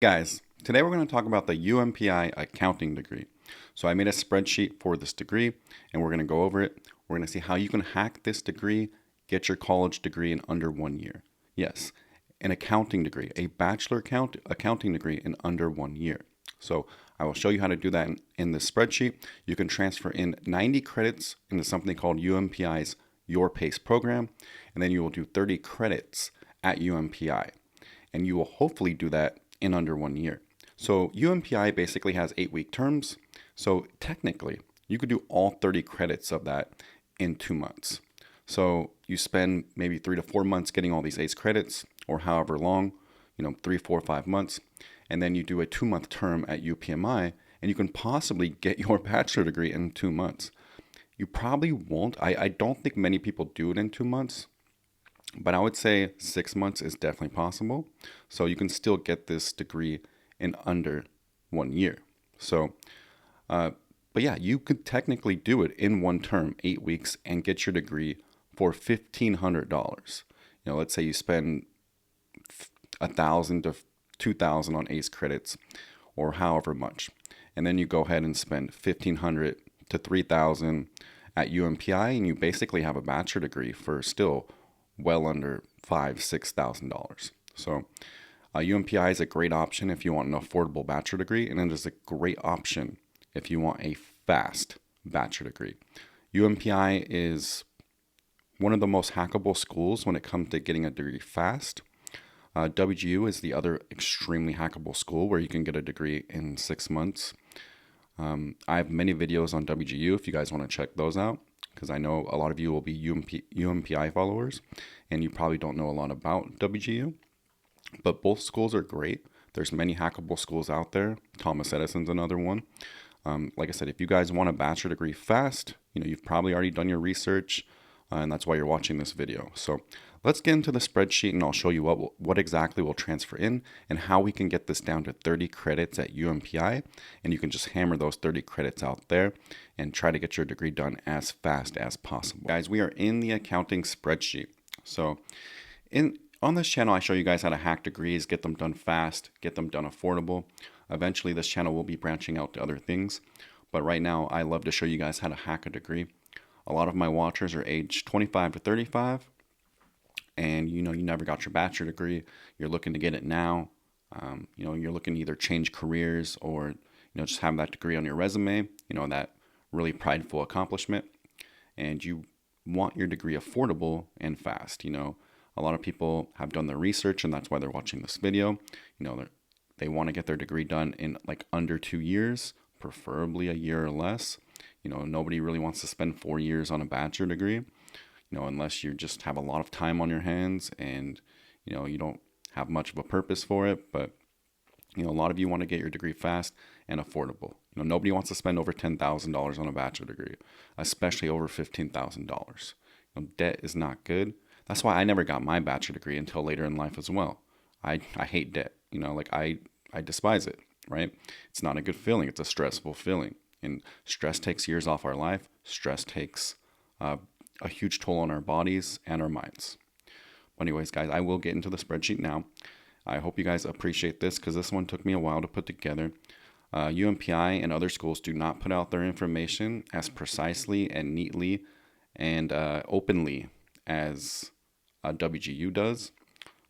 Guys, today we're going to talk about the UMPI Accounting Degree. So I made a spreadsheet for this degree and we're going to go over it. We're going to see how you can hack this degree, get your college degree in under 1 year. Yes, an accounting degree, a bachelor accounting degree in under 1 year. So I will show you how to do that in this spreadsheet. You can transfer in 90 credits into something called UMPI's YourPace Program, and then you will do 30 credits at UMPI. And you will hopefully do that in under 1 year. So UMPI basically has 8-week terms. So technically, you could do all 30 credits of that in 2 months. So you spend maybe 3 to 4 months getting all these ACE credits, or however long, 3, 4, 5 months, and then you do a 2-month term at UPMI, and you can possibly get your bachelor degree in 2 months. You probably won't. I don't think many people do it in 2 months. But I would say 6 months is definitely possible. So you can still get this degree in under 1 year. So, but yeah, you could technically do it in one term, 8 weeks, and get your degree for $1,500. Let's say you spend 1,000 to 2,000 on ACE credits, or however much, and then you go ahead and spend 1,500 to 3,000 at UMPI, and you basically have a bachelor degree for still well under $5,000-$6,000. So UMPI is a great option if you want an affordable bachelor degree, and it is a great option if you want a fast bachelor degree. UMPI is one of the most hackable schools when it comes to getting a degree fast. WGU is the other extremely hackable school where you can get a degree in 6 months. I have many videos on WGU if you guys want to check those out, because I know a lot of you will be UMPI followers and you probably don't know a lot about WGU. But both schools are great. There's many hackable schools out there. Thomas Edison's another one. Like I said, if you guys want a bachelor degree fast, you've probably already done your research, and that's why you're watching this video. So let's get into the spreadsheet and I'll show you what exactly we'll transfer in and how we can get this down to 30 credits at UMPI. And you can just hammer those 30 credits out there and try to get your degree done as fast as possible. Guys, we are in the accounting spreadsheet. So on this channel, I show you guys how to hack degrees, get them done fast, get them done affordable. Eventually, this channel will be branching out to other things. But right now, I love to show you guys how to hack a degree. A lot of my watchers are aged 25 to 35. And you never got your bachelor degree. You're looking to get it now. You're looking to either change careers or just have that degree on your resume. That really prideful accomplishment. And you want your degree affordable and fast. A lot of people have done their research, and that's why they're watching this video. They want to get their degree done in like under 2 years, preferably a year or less. Nobody really wants to spend 4 years on a bachelor degree, unless you just have a lot of time on your hands and, you don't have much of a purpose for it. But, a lot of you want to get your degree fast and affordable. Nobody wants to spend over $10,000 on a bachelor degree, especially over $15,000. Debt is not good. That's why I never got my bachelor degree until later in life as well. I hate debt. I despise it, right? It's not a good feeling. It's a stressful feeling. And stress takes years off our life. Stress takes a huge toll on our bodies and our minds. But anyways, guys, I will get into the spreadsheet now. I hope you guys appreciate this because this one took me a while to put together. UMPI and other schools do not put out their information as precisely and neatly and openly as WGU does.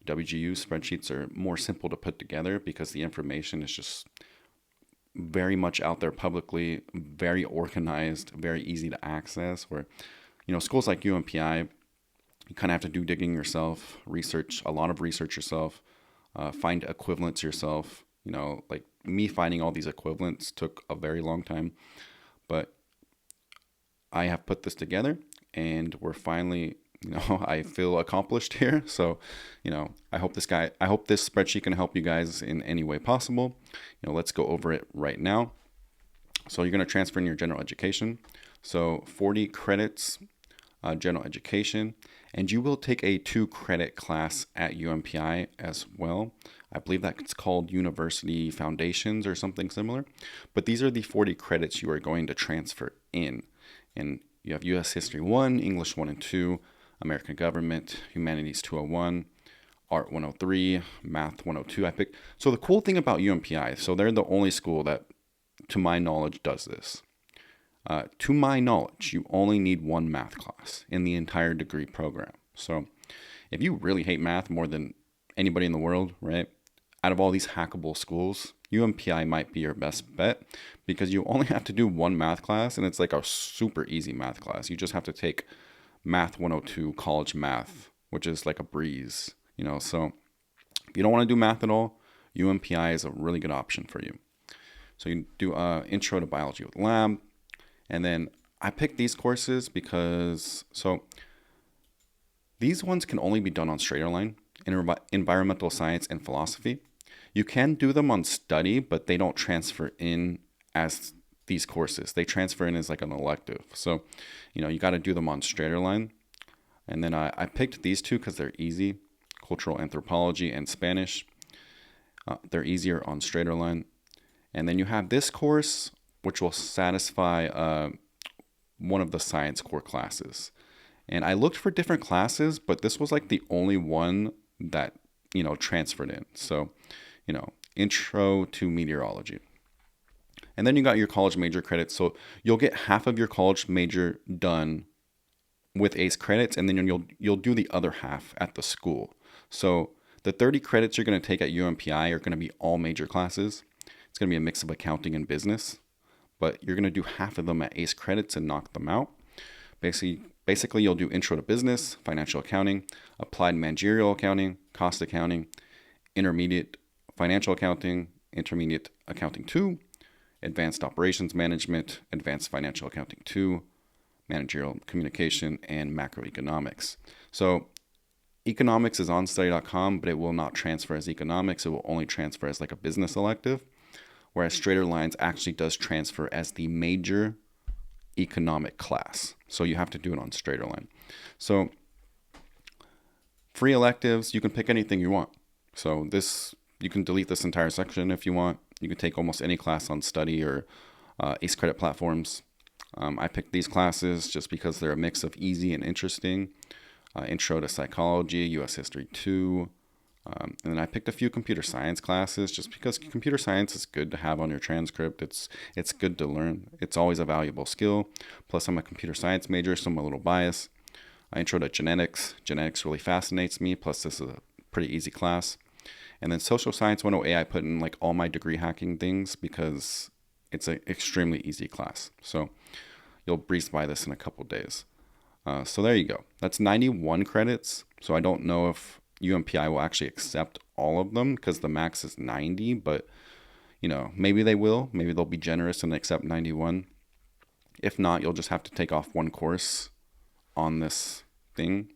WGU spreadsheets are more simple to put together because the information is just very much out there publicly, very organized, very easy to access. Where, schools like UMPI, you kind of have to do digging yourself, a lot of research yourself, find equivalents yourself. Like me finding all these equivalents took a very long time, but I have put this together and we're finally, I feel accomplished here. So, I hope this spreadsheet can help you guys in any way possible. Let's go over it right now. So you're going to transfer in your general education. So 40 credits, general education, and you will take a 2-credit class at UMPI as well. I believe that's called University Foundations or something similar. But these are the 40 credits you are going to transfer in. And you have US History 1, English 1 and 2, American Government, Humanities 201, Art 103, Math 102. So the cool thing about UMPI, so they're the only school that, to my knowledge, does this. To my knowledge, you only need one math class in the entire degree program. So if you really hate math more than anybody in the world, right? Out of all these hackable schools, UMPI might be your best bet because you only have to do one math class, and it's like a super easy math class. You just have to take Math 102 college math, which is like a breeze, So if you don't want to do math at all, UMPI is a really good option for you. So you do Intro to Biology with Lab, and then I picked these courses because these ones can only be done on straighter line in environmental science and philosophy. You can do them on study, but they don't transfer in as these courses. They transfer in as like an elective. So, you got to do them on straighter line. And then I picked these two because they're easy, cultural anthropology and Spanish. They're easier on straighter line. And then you have this course, which will satisfy one of the science core classes. And I looked for different classes, but this was like the only one that, transferred in. So, Intro to Meteorology. And then you got your college major credits. So you'll get half of your college major done with ACE credits, and then you'll do the other half at the school. So the 30 credits you're going to take at UMPI are going to be all major classes. It's going to be a mix of accounting and business, but you're going to do half of them at ACE credits and knock them out. Basically, you'll do Intro to Business, Financial Accounting, Applied Managerial Accounting, Cost Accounting, Intermediate Financial Accounting, Intermediate Accounting 2, Advanced Operations Management, Advanced Financial Accounting 2, Managerial Communication, and Macroeconomics. So economics is on study.com, but it will not transfer as economics. It will only transfer as like a business elective, whereas straighter lines actually does transfer as the major economic class. So you have to do it on straighter line. So free electives, you can pick anything you want. So you can delete this entire section if you want. You can take almost any class on study or ACE credit platforms. I picked these classes just because they're a mix of easy and interesting. Intro to Psychology, US History 2. And then I picked a few computer science classes just because computer science is good to have on your transcript. It's good to learn. It's always a valuable skill. Plus, I'm a computer science major, so I'm a little biased. Intro to Genetics. Genetics really fascinates me. Plus, this is a pretty easy class. And then Social Science 108, I put in like all my degree hacking things because it's an extremely easy class. So you'll breeze by this in a couple days. So there you go. That's 91 credits. So I don't know if UMPI will actually accept all of them because the max is 90, but maybe they will. Maybe they'll be generous and accept 91. If not, you'll just have to take off one course on this thing,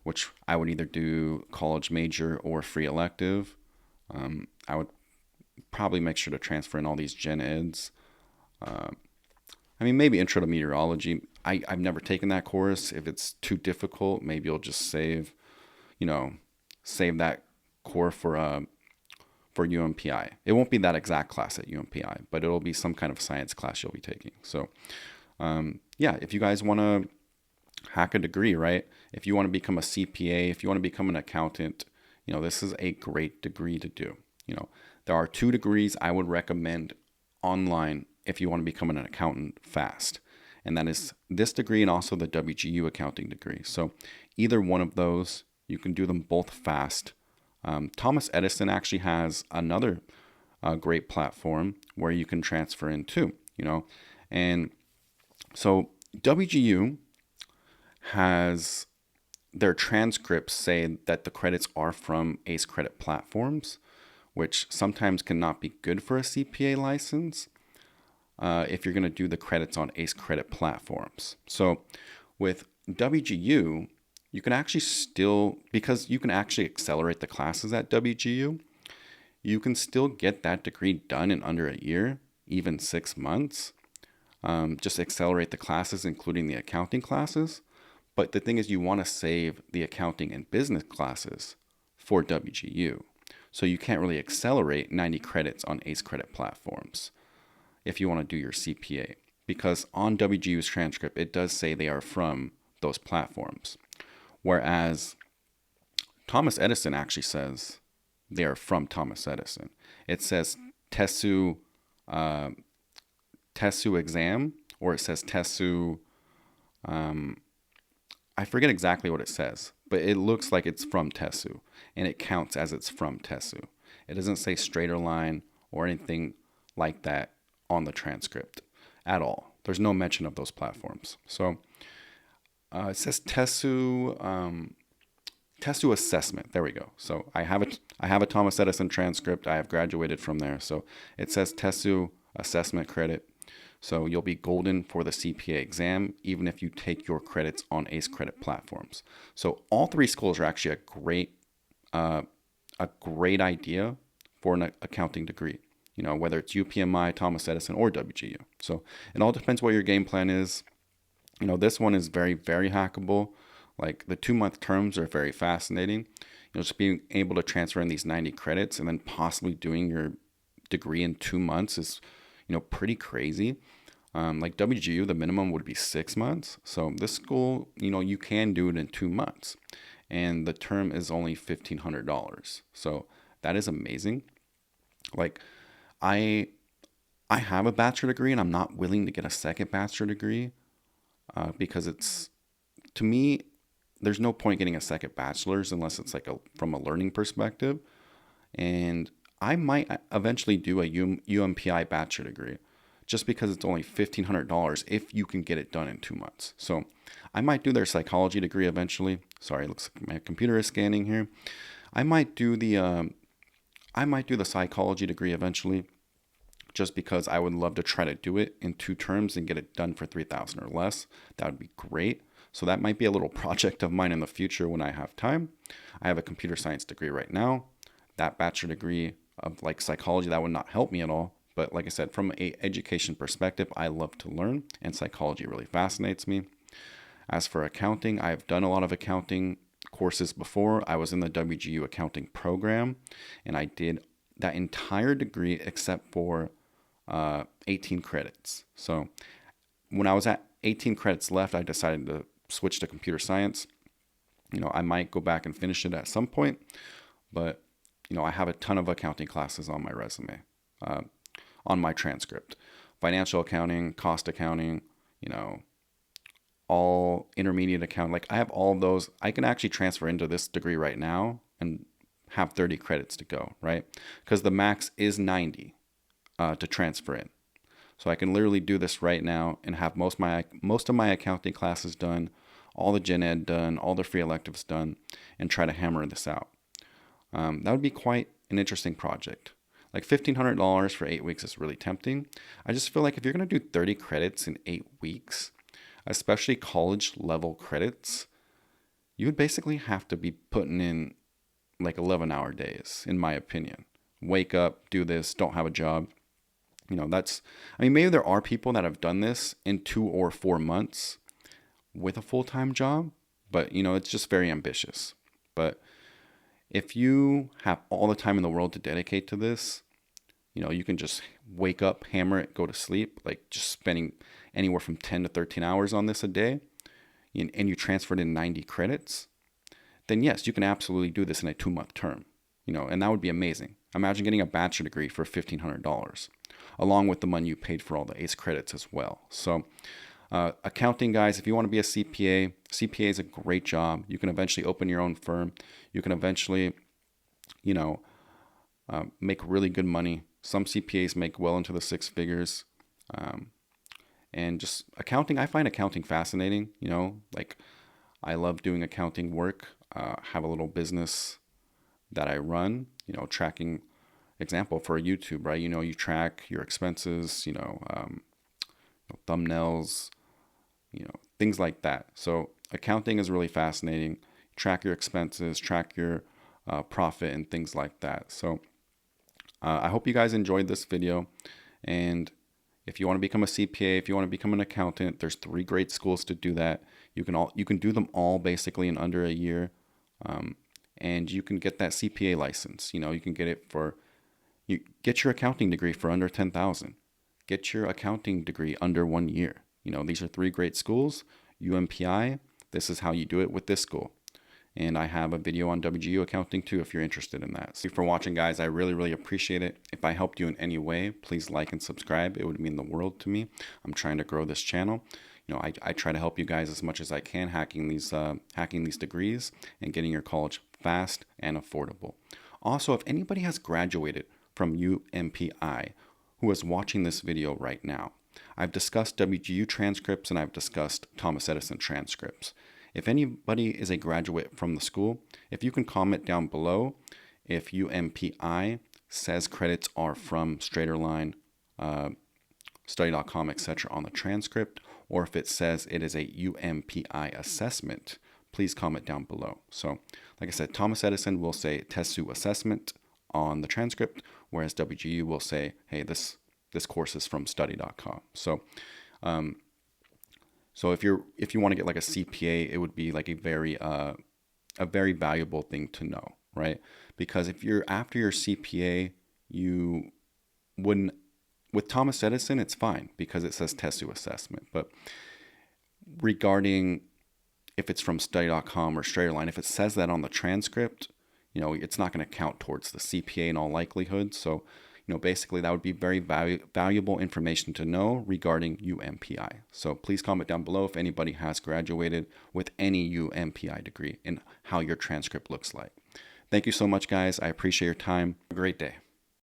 which I would either do college major or free elective. I would probably make sure to transfer in all these gen eds. Maybe Intro to Meteorology. I've never taken that course. If it's too difficult, maybe you'll just save that core for UMPI. It won't be that exact class at UMPI, but it'll be some kind of science class you'll be taking. So, if you guys want to hack a degree, right? If you want to become a CPA, if you want to become an accountant, this is a great degree to do. There are 2 degrees I would recommend online if you want to become an accountant fast. And that is this degree and also the WGU accounting degree. So either one of those, you can do them both fast. Thomas Edison actually has another great platform where you can transfer in too, And so WGU has their transcripts say that the credits are from ACE credit platforms, which sometimes cannot be good for a CPA license if you're going to do the credits on ACE credit platforms. So with WGU, you can actually because you can actually accelerate the classes at WGU, you can still get that degree done in under a year, even 6 months. Just accelerate the classes, including the accounting classes. But the thing is, you want to save the accounting and business classes for WGU. So you can't really accelerate 90 credits on ACE credit platforms if you want to do your CPA. Because on WGU's transcript, it does say they are from those platforms. Whereas Thomas Edison actually says they are from Thomas Edison. It says Tesu uh, Tesu exam, or it says Tesu. I forget exactly what it says, but it looks like it's from Tesu, and it counts as it's from Tesu. It doesn't say straighter line or anything like that on the transcript at all. There's no mention of those platforms. So it says Tesu assessment. There we go. So I have a Thomas Edison transcript. I have graduated from there. So it says Tesu assessment credit. So you'll be golden for the CPA exam, even if you take your credits on ACE credit platforms. So all three schools are actually a great idea for an accounting degree. You know, whether it's UPMI, Thomas Edison, or WGU. So it all depends what your game plan is. You know, this one is very, very hackable. Like the 2-month terms are very fascinating. You know, just being able to transfer in these 90 credits and then possibly doing your degree in 2 months is, you know, pretty crazy. Like WGU, the minimum would be 6 months. So this school, you know, you can do it in 2 months. And the term is only $1,500. So that is amazing. Like I have a bachelor degree and I'm not willing to get a second bachelor degree because it's, to me, there's no point getting a second bachelor's unless it's like from a learning perspective. And I might eventually do a UMPI bachelor degree just because it's only $1,500 if you can get it done in 2 months. So I might do their psychology degree eventually. Sorry, it looks like my computer is scanning here. I might do the psychology degree eventually, just because I would love to try to do it in 2 terms and get it done for $3,000 or less. That would be great. So that might be a little project of mine in the future when I have time. I have a computer science degree right now. That bachelor degree of like psychology, that would not help me at all. But like I said, from an education perspective, I love to learn, and psychology really fascinates me. As for accounting, I've done a lot of accounting courses before. I was in the WGU accounting program, and I did that entire degree except for 18 credits. So when I was at 18 credits left, I decided to switch to computer science. You know, I might go back and finish it at some point, but you know, I have a ton of accounting classes on my resume, on my transcript. Financial accounting, cost accounting, you know, all intermediate accounting. Like I have all of those. I can actually transfer into this degree right now and have 30 credits to go, right? Because the max is 90 to transfer in. So I can literally do this right now and have most of my accounting classes done, all the gen ed done, all the free electives done, and try to hammer this out. That would be quite an interesting project. Like $1,500 for 8 weeks is really tempting. I just feel like if you're going to do 30 credits in 8 weeks, especially college level credits, you would basically have to be putting in like 11-hour days, in my opinion. Wake up, do this, don't have a job. You know, maybe there are people that have done this in 2 or 4 months with a full-time job, but, you know, it's just very ambitious. But if you have all the time in the world to dedicate to this, you know, you can just wake up, hammer it, go to sleep, like just spending anywhere from 10 to 13 hours on this a day, and you transferred in 90 credits, then yes, you can absolutely do this in a 2-month term, you know, and that would be amazing. Imagine getting a bachelor degree for $1,500, along with the money you paid for all the ACE credits as well. So accounting, guys, if you want to be a CPA, CPA is a great job. You can eventually open your own firm. You can eventually, you know, make really good money. Some CPAs make well into the 6 figures. And just accounting, I find accounting fascinating. You know, like I love doing accounting work. Have a little business that I run, you know, tracking, example for YouTube, right? You know, you track your expenses, you know, thumbnails, you know, things like that. So accounting is really fascinating. Track your expenses, track your profit and things like that. So I hope you guys enjoyed this video. And if you want to become a CPA, if you want to become an accountant, there's 3 great schools to do that. You can do them all basically in under a year. And you can get that CPA license. You know, you can get it you get your accounting degree for under $10,000. Get your accounting degree under 1 year. You know, these are 3 great schools. UMPI, this is how you do it with this school. And I have a video on WGU accounting too if you're interested in that. So for watching, guys, I really appreciate it. If I helped you in any way, please like and subscribe. It would mean the world to me. I'm trying to grow this channel. I try to help you guys as much as I can hacking these degrees and getting your college fast and affordable. Also, if anybody has graduated from UMPI who is watching this video right now, I've discussed WGU transcripts and I've discussed Thomas Edison transcripts. If anybody is a graduate from the school, if you can comment down below if UMPI says credits are from Straighterline, Study.com, etc. on the transcript, or if it says it is a UMPI assessment, please comment down below. So, like I said, Thomas Edison will say TESU assessment on the transcript, whereas WGU will say, hey, this course is from Study.com. So, so if you want to get like a CPA, it would be like a very valuable thing to know, right? Because if you're after your CPA, you wouldn't. With Thomas Edison, it's fine because it says TESU assessment. But regarding if it's from Study.com or Straighterline, if it says that on the transcript, it's not going to count towards the CPA in all likelihood. So, basically that would be very valuable information to know regarding UMPI. So please comment down below if anybody has graduated with any UMPI degree and how your transcript looks like. Thank you so much, guys. I appreciate your time. Have a great day.